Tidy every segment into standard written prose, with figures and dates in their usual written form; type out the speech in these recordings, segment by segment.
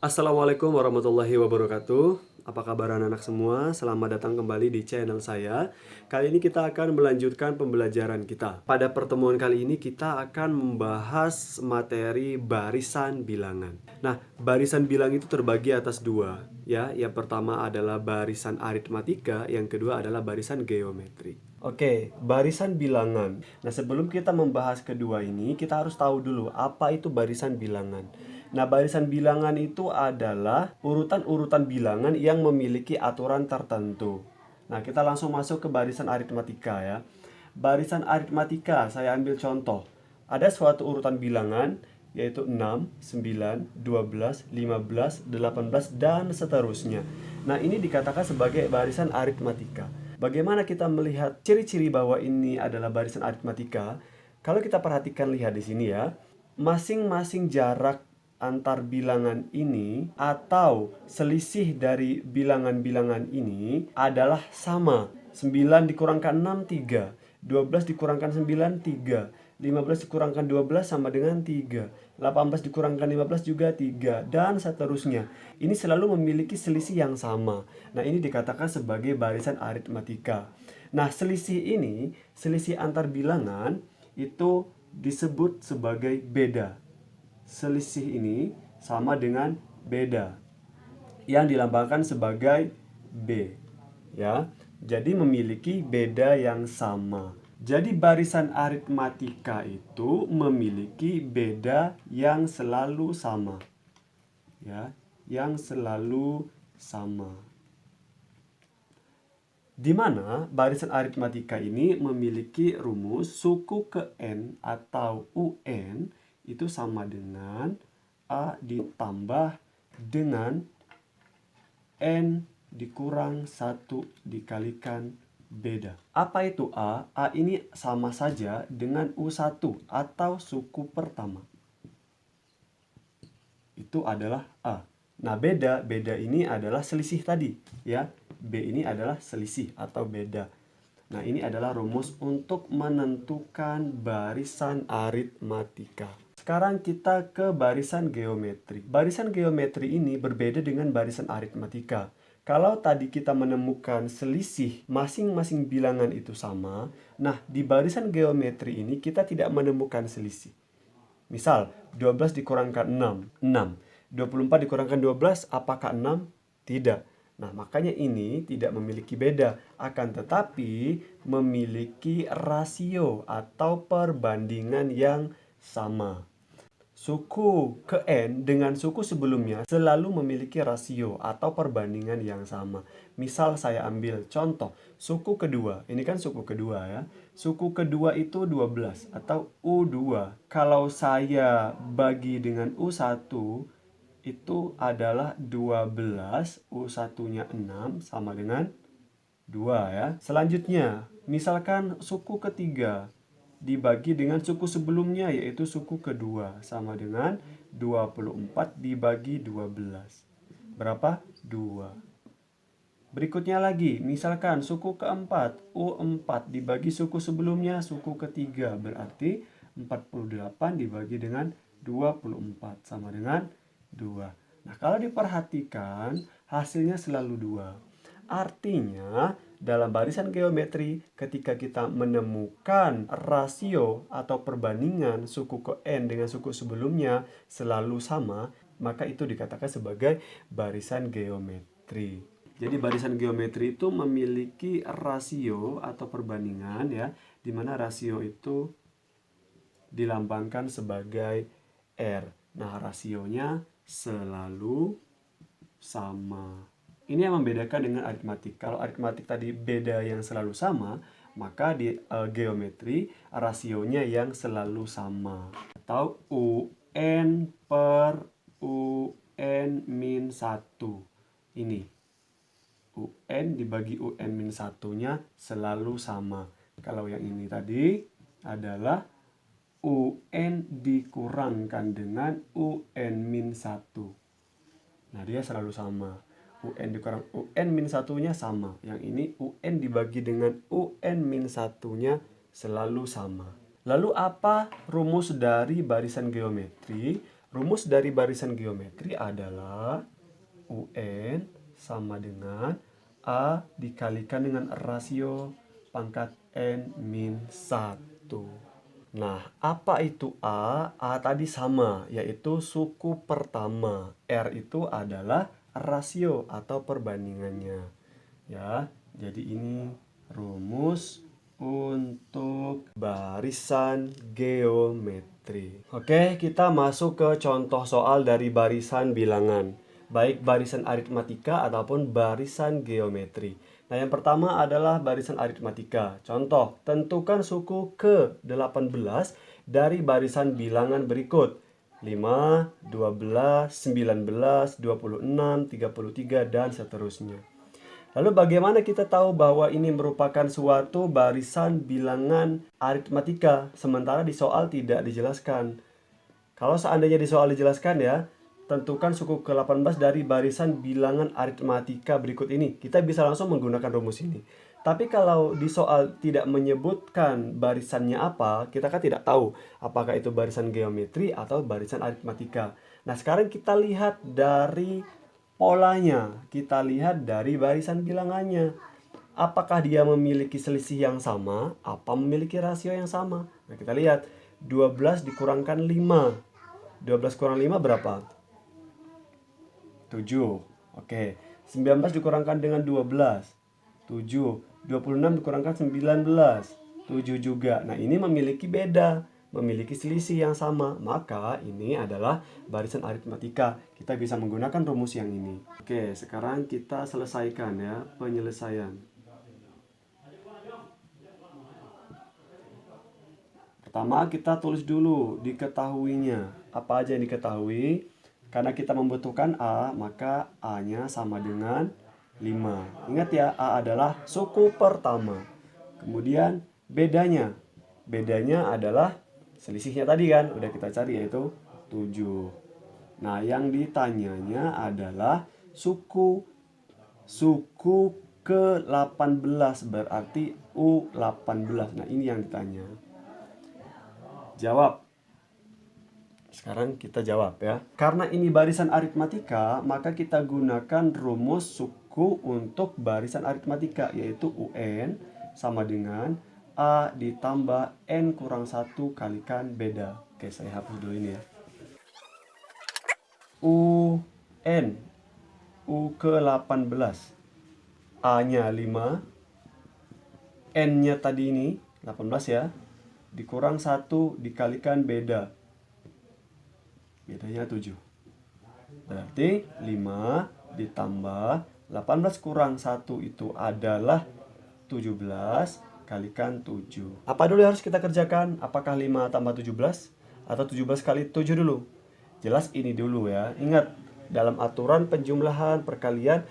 Assalamualaikum warahmatullahi wabarakatuh. Apa kabar anak-anak semua? Selamat datang kembali di channel saya. Kali ini kita akan melanjutkan pembelajaran kita. Pada pertemuan kali ini kita akan membahas materi barisan bilangan. Nah, barisan bilang itu terbagi atas dua, ya. Yang pertama adalah barisan aritmatika, yang kedua adalah barisan geometri. Oke, barisan bilangan. Nah, sebelum kita membahas kedua ini, kita harus tahu dulu apa itu barisan bilangan. Nah, barisan bilangan itu adalah urutan-urutan bilangan yang memiliki aturan tertentu. Nah, kita langsung masuk ke barisan aritmatika ya. Barisan aritmatika, saya ambil contoh. Ada suatu urutan bilangan, yaitu 6, 9, 12, 15, 18, dan seterusnya. Nah, ini dikatakan sebagai barisan aritmatika. Bagaimana kita melihat ciri-ciri bahwa ini adalah barisan aritmatika? Kalau kita perhatikan, lihat di sini ya. Masing-masing jarak antar bilangan ini atau selisih dari bilangan-bilangan ini adalah sama. 9 dikurangkan 6, 3. 12 dikurangkan 9, 3. 15 dikurangkan 12 sama dengan 3. 18 dikurangkan 15 juga 3. Dan seterusnya. Ini selalu memiliki selisih yang sama. Nah, ini dikatakan sebagai barisan aritmatika. Nah, selisih antar bilangan itu disebut sebagai beda. Selisih ini sama dengan beda yang dilambangkan sebagai B, ya. Jadi memiliki beda yang sama. Jadi barisan aritmatika itu memiliki beda yang selalu sama, ya, yang selalu sama. Di mana barisan aritmatika ini memiliki rumus suku ke N atau UN itu sama dengan A ditambah dengan N dikurang 1 dikalikan beda. Apa itu A? A ini sama saja dengan U1 atau suku pertama. Itu adalah A. Nah, beda ini adalah selisih tadi, ya. B ini adalah selisih atau beda. Nah, ini adalah rumus untuk menentukan barisan aritmatika. Sekarang kita ke barisan geometri. Barisan geometri ini berbeda dengan barisan aritmatika. Kalau tadi kita menemukan selisih masing-masing bilangan itu sama, nah di barisan geometri ini kita tidak menemukan selisih. Misal, 12 dikurangkan 6, 6. 24 dikurangkan 12, apakah 6? Tidak. Nah, makanya ini tidak memiliki beda, akan tetapi memiliki rasio atau perbandingan yang sama. Suku ke N dengan suku sebelumnya selalu memiliki rasio atau perbandingan yang sama. Misal saya ambil contoh, suku kedua. Ini kan suku kedua ya. Suku kedua itu 12 atau U2. Kalau saya bagi dengan U1, itu adalah 12, U1-nya 6 sama dengan 2 ya. Selanjutnya, misalkan suku ketiga dibagi dengan suku sebelumnya yaitu suku kedua sama dengan 24 dibagi 12. Berapa? 2. Berikutnya lagi, misalkan suku keempat U4 dibagi suku sebelumnya suku ketiga berarti 48 dibagi dengan 24 sama dengan 2. Nah, kalau diperhatikan hasilnya selalu 2. Artinya, dalam barisan geometri, ketika kita menemukan rasio atau perbandingan suku ke N dengan suku sebelumnya selalu sama, maka itu dikatakan sebagai barisan geometri. Jadi barisan geometri itu memiliki rasio atau perbandingan ya, di mana rasio itu dilambangkan sebagai R. Nah, rasionya selalu sama. Ini yang membedakan dengan aritmatik. Kalau aritmatik tadi beda yang selalu sama, maka di geometri rasionya yang selalu sama. Atau UN per UN min 1. Ini. UN dibagi UN min 1-nya selalu sama. Kalau yang ini tadi adalah UN dikurangkan dengan UN min 1. Nah, dia selalu sama. UN dikurang UN min 1-nya sama. Yang ini UN dibagi dengan UN min 1-nya selalu sama. Lalu apa rumus dari barisan geometri? Rumus dari barisan geometri adalah UN sama dengan A dikalikan dengan rasio pangkat N min 1. Nah, apa itu A? A tadi sama, yaitu suku pertama. R itu adalah rasio atau perbandingannya. Ya, jadi ini rumus untuk barisan geometri. Oke, kita masuk ke contoh soal dari barisan bilangan, baik barisan aritmatika ataupun barisan geometri. Nah, yang pertama adalah barisan aritmatika. Contoh, tentukan suku ke-18 dari barisan bilangan berikut. 5, 12, 19, 26, 33, dan seterusnya. Lalu bagaimana kita tahu bahwa ini merupakan suatu barisan bilangan aritmatika, sementara di soal tidak dijelaskan? Kalau seandainya di soal dijelaskan ya, tentukan suku ke-18 dari barisan bilangan aritmatika berikut ini. Kita bisa langsung menggunakan rumus ini. Tapi kalau di soal tidak menyebutkan barisannya apa, kita kan tidak tahu apakah itu barisan geometri atau barisan aritmatika. Nah, sekarang kita lihat dari polanya, kita lihat dari barisan bilangannya. Apakah dia memiliki selisih yang sama? Apa memiliki rasio yang sama? Nah, kita lihat 12 dikurangkan 5. 12 kurang 5 berapa? 7. Oke. 19 dikurangkan dengan 12. 7. 26 dikurangkan 19. 7 juga. Nah, ini memiliki beda, memiliki selisih yang sama. Maka ini adalah barisan aritmatika. Kita bisa menggunakan rumus yang ini. Oke, sekarang kita selesaikan ya penyelesaian. Pertama, kita tulis dulu diketahuinya. Apa aja yang diketahui? Karena kita membutuhkan A, maka A-nya sama dengan 5. Ingat ya, A adalah suku pertama. Kemudian bedanya. Bedanya adalah selisihnya tadi kan, udah kita cari yaitu 7. Nah, yang ditanyanya adalah suku ke-18, berarti U18. Nah, ini yang ditanya. Jawab. Sekarang kita jawab ya. Karena ini barisan aritmatika, maka kita gunakan rumus suku untuk barisan aritmatika, yaitu UN sama dengan A ditambah N kurang 1 kalikan beda. Oke, saya hapus dulu ini ya. UN, U ke-18, A-nya 5, N-nya tadi ini 18 ya, dikurang 1 dikalikan beda. Bedanya 7. Berarti 5 ditambah 18 kurang 1 itu adalah 17 kalikan 7. Apa dulu yang harus kita kerjakan? Apakah 5 tambah 17 atau 17 kali 7 dulu? Jelas ini dulu ya. Ingat, dalam aturan penjumlahan perkalian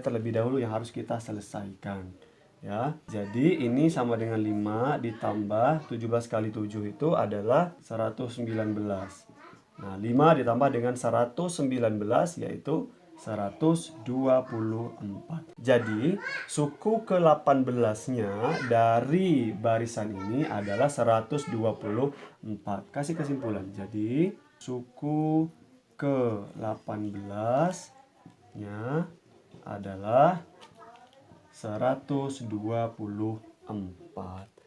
terlebih dahulu yang harus kita selesaikan. Ya, jadi ini sama dengan 5 ditambah 17 kali 7 itu adalah 119. Nah, 5 ditambah dengan 119 yaitu 124. Jadi, suku ke-18-nya dari barisan ini adalah 124. Kasih kesimpulan. Jadi, suku ke-18-nya adalah 124.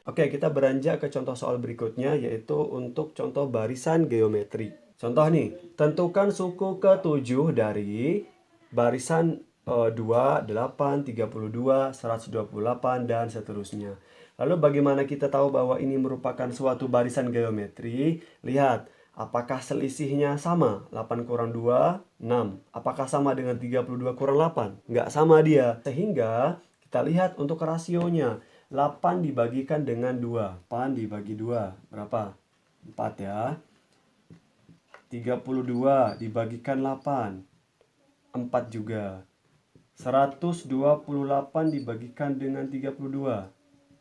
Oke, kita beranjak ke contoh soal berikutnya, yaitu untuk contoh barisan geometri. Contoh nih, tentukan suku ke-7 dari barisan 2, 8, 32, 128, dan seterusnya. Lalu bagaimana kita tahu bahwa ini merupakan suatu barisan geometri? Lihat, apakah selisihnya sama? 8 kurang 2, 6. Apakah sama dengan 32 kurang 8? Nggak sama dia. Sehingga kita lihat untuk rasionya. 8 dibagikan dengan 2. 8 dibagi 2. Berapa? 4 ya. 32 dibagikan 8. 4 juga. 128 dibagikan dengan 32.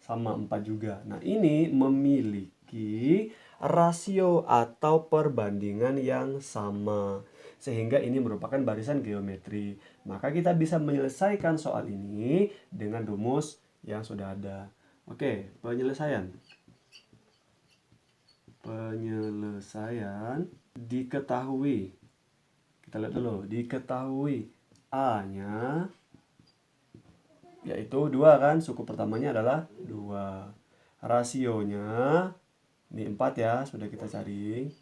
Sama 4 juga. Nah, ini memiliki rasio atau perbandingan yang sama. Sehingga ini merupakan barisan geometri. Maka kita bisa menyelesaikan soal ini dengan rumus yang sudah ada. Oke, penyelesaian. diketahui, kita lihat dulu, diketahui A-nya yaitu 2 kan, suku pertamanya adalah 2. Rasionya ini 4 ya, sudah kita cari.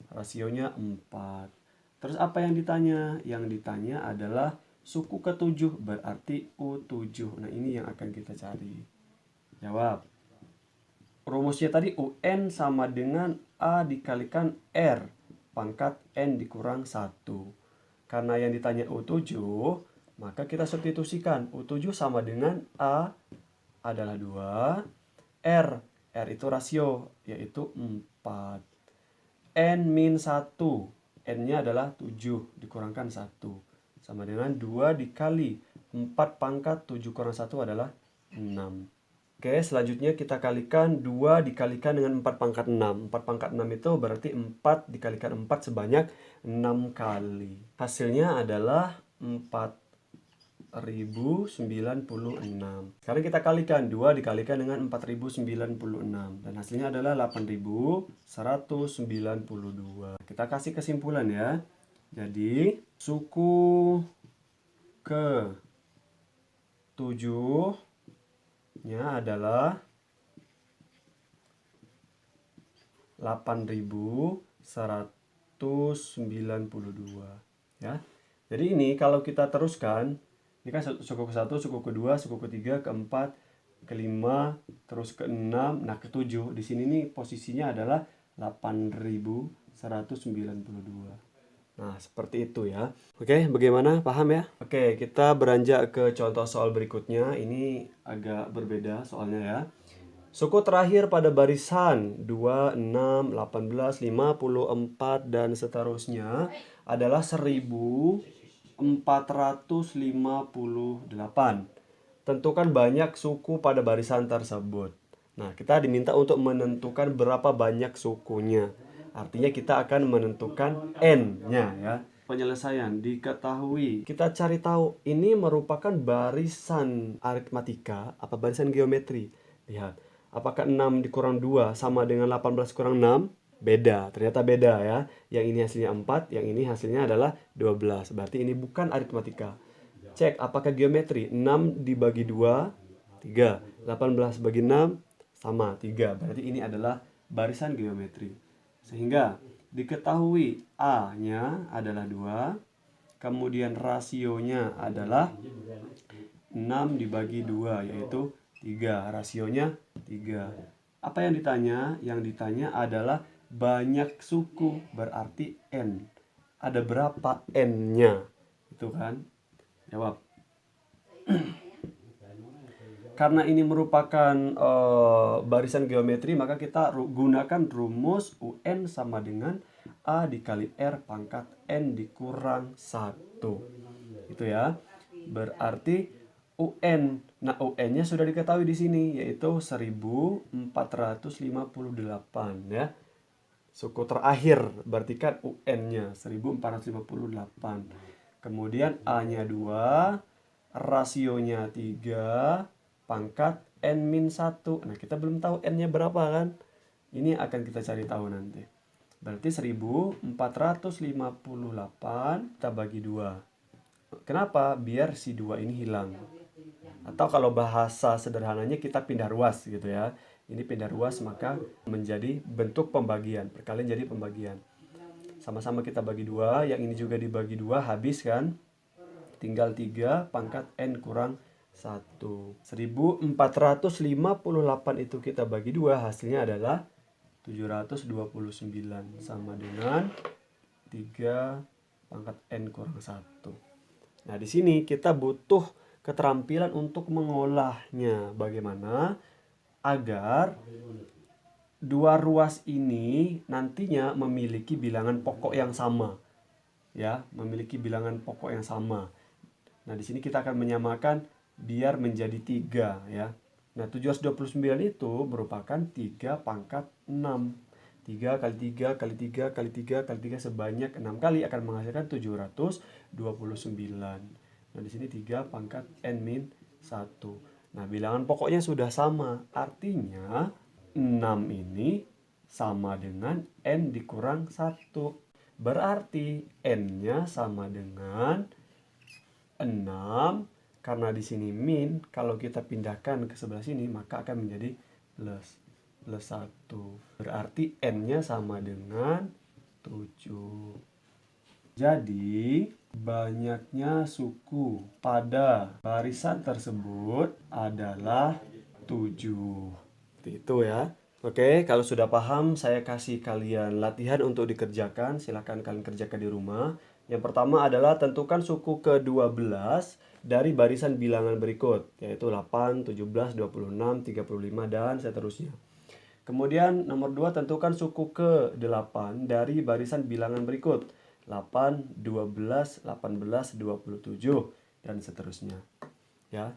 Rasionya 4. Terus apa yang ditanya? Yang ditanya adalah suku ke-7, berarti U7. Nah, ini yang akan kita cari. Jawab. Rumusnya tadi UN sama dengan A dikalikan R pangkat N dikurang 1. Karena yang ditanya U7, maka kita substitusikan. U7 sama dengan A adalah 2, R itu rasio, yaitu 4. N-1, N-nya adalah 7, dikurangkan 1. Sama dengan 2 dikali 4 pangkat 7 kurang 1 adalah 6. Oke, selanjutnya kita kalikan 2 dikalikan dengan 4 pangkat 6. 4 pangkat 6 itu berarti 4 dikalikan 4 sebanyak 6 kali. Hasilnya adalah 4096. Sekarang kita kalikan 2 dikalikan dengan 4096. Dan hasilnya adalah 8192. Kita kasih kesimpulan ya. Jadi, suku ke-7 nya adalah 8192 ya. Jadi ini kalau kita teruskan, ini kan suku ke-1, suku ke-2, suku ke-3, ke-4, ke-5, terus ke-6, nah ke-7. Di sini nih posisinya adalah 8192. Nah, seperti itu ya. Oke, bagaimana? Paham ya? Oke, kita beranjak ke contoh soal berikutnya. Ini agak berbeda soalnya ya. Suku terakhir pada barisan 2, 6, 18, 54, dan seterusnya adalah 1458. Tentukan banyak suku pada barisan tersebut. Nah, kita diminta untuk menentukan berapa banyak sukunya. Artinya kita akan menentukan N-nya ya. Penyelesaian diketahui. Kita cari tahu ini merupakan barisan aritmatika apa barisan geometri. Lihat, apakah 6 dikurang 2 sama dengan 18 kurang 6? Beda, ternyata beda ya. Yang ini hasilnya 4, yang ini hasilnya adalah 12. Berarti ini bukan aritmatika. Cek apakah geometri. 6 dibagi 2, 3. 18 bagi 6, sama 3. Berarti ini adalah barisan geometri. Sehingga diketahui A-nya adalah 2, kemudian rasionya adalah 6 dibagi 2, yaitu 3. Rasionya 3. Apa yang ditanya? Yang ditanya adalah banyak suku, berarti N. Ada berapa N-nya? Itu kan? Jawab. Karena ini merupakan barisan geometri, maka kita gunakan rumus UN sama dengan A dikali R pangkat N dikurang 1. Itu ya. Berarti UN. Nah, UN-nya sudah diketahui di sini, yaitu 1458 ya. Suku terakhir, berarti kan UN-nya 1458. Kemudian A-nya 2, rasionya 3, pangkat N-1. Nah, kita belum tahu N-nya berapa kan? Ini akan kita cari tahu nanti. Berarti 1458 kita bagi 2. Kenapa? Biar si 2 ini hilang. Atau kalau bahasa sederhananya kita pindah ruas gitu ya. Ini pindah ruas maka menjadi bentuk pembagian. Perkalian jadi pembagian. Sama-sama kita bagi 2. Yang ini juga dibagi 2, habis kan? Tinggal 3 pangkat N kurang 1. 1458 itu kita bagi 2, hasilnya adalah 729 sama dengan 3 pangkat N kurang 1. Nah, di sini kita butuh keterampilan untuk mengolahnya. Bagaimana agar dua ruas ini nantinya memiliki bilangan pokok yang sama. Ya, memiliki bilangan pokok yang sama. Nah, di sini kita akan menyamakan biar menjadi 3 ya. Nah, 729 itu merupakan 3 pangkat 6. 3 kali 3 kali 3 kali 3 kali 3 sebanyak 6 kali akan menghasilkan 729. Nah, di sini 3 pangkat N-1. Nah, bilangan pokoknya sudah sama. Artinya 6 ini sama dengan N dikurang 1. Berarti N-nya sama dengan 6. Karena di sini min, kalau kita pindahkan ke sebelah sini, maka akan menjadi plus 1. Berarti N-nya sama dengan 7. Jadi, banyaknya suku pada barisan tersebut adalah 7. Seperti itu ya. Oke, kalau sudah paham, saya kasih kalian latihan untuk dikerjakan. Silahkan kalian kerjakan di rumah. Yang pertama adalah tentukan suku ke-12 dari barisan bilangan berikut, yaitu 8, 17, 26, 35, dan seterusnya. Kemudian nomor 2, tentukan suku ke-8 dari barisan bilangan berikut, 8, 12, 18, 27, dan seterusnya. Ya,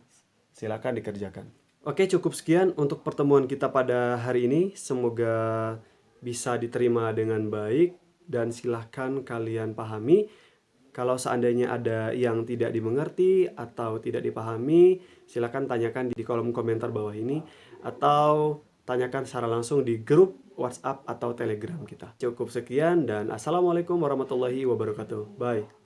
silakan dikerjakan. Oke, cukup sekian untuk pertemuan kita pada hari ini. Semoga bisa diterima dengan baik dan silahkan kalian pahami. Kalau seandainya ada yang tidak dimengerti atau tidak dipahami, silakan tanyakan di kolom komentar bawah ini atau tanyakan secara langsung di grup WhatsApp atau Telegram kita. Cukup sekian dan assalamualaikum warahmatullahi wabarakatuh. Bye.